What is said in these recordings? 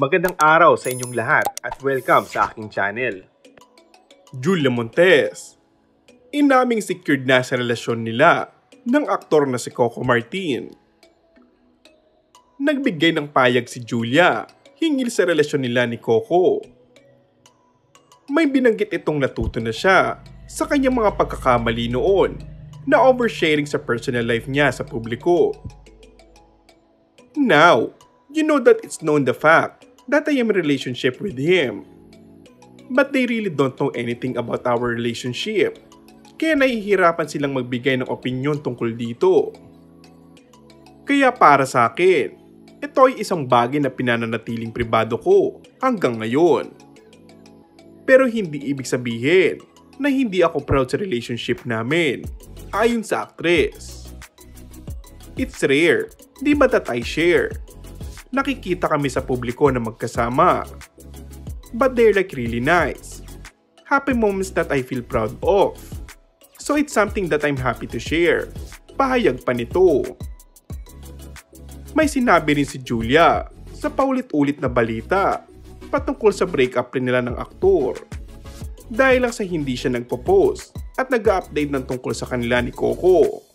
Magandang araw sa inyong lahat at welcome sa aking channel. Julia Montes. Inaming secured na sa relasyon nila ng aktor na si Coco Martin. Nagbigay ng payag si Julia hinggil sa relasyon nila ni Coco. May binanggit itong natuto na siya sa kanyang mga pagkakamali noon na oversharing sa personal life niya sa publiko. Now, you know that it's known the fact that I am in a relationship with him. But they really don't know anything about our relationship. Kaya nahihirapan silang magbigay ng opinyon tungkol dito. Kaya para sa akin, ito ay isang bagay na pinananatiling pribado ko hanggang ngayon. Pero hindi ibig sabihin na hindi ako proud sa relationship namin, ayon sa actress. It's rare, di ba that I share? Nakikita kami sa publiko na magkasama. But they're like really nice. Happy moments that I feel proud of. So it's something that I'm happy to share. Pahayag pa nito. May sinabi rin si Julia sa paulit-ulit na balita patungkol sa breakup rin nila ng aktor. Dahil lang sa hindi siya nagpo-post at nag-update ng tungkol sa kanila ni Coco.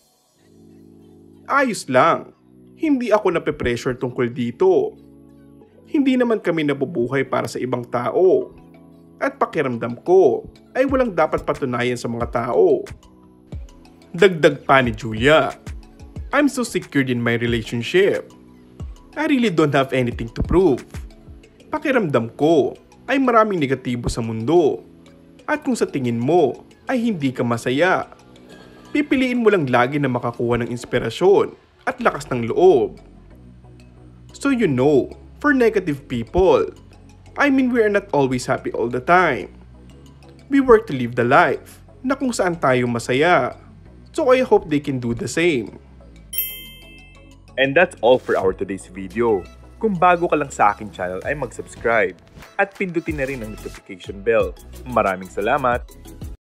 Ayos lang, hindi ako nape-pressure tungkol dito. Hindi naman kami nabubuhay para sa ibang tao. At pakiramdam ko ay walang dapat patunayan sa mga tao. Dagdag pa ni Julia, I'm so secured in my relationship. I really don't have anything to prove. Pakiramdam ko ay maraming negatibo sa mundo. At kung sa tingin mo ay hindi ka masaya, pipiliin mo lang lagi na makakuha ng inspirasyon at lakas ng loob. So you know, for negative people, I mean we are not always happy all the time. We work to live the life na kung saan tayo masaya. So I hope they can do the same. And that's all for our today's video. Kung bago ka lang sa aking channel ay mag-subscribe at pindutin na rin ang notification bell. Maraming salamat!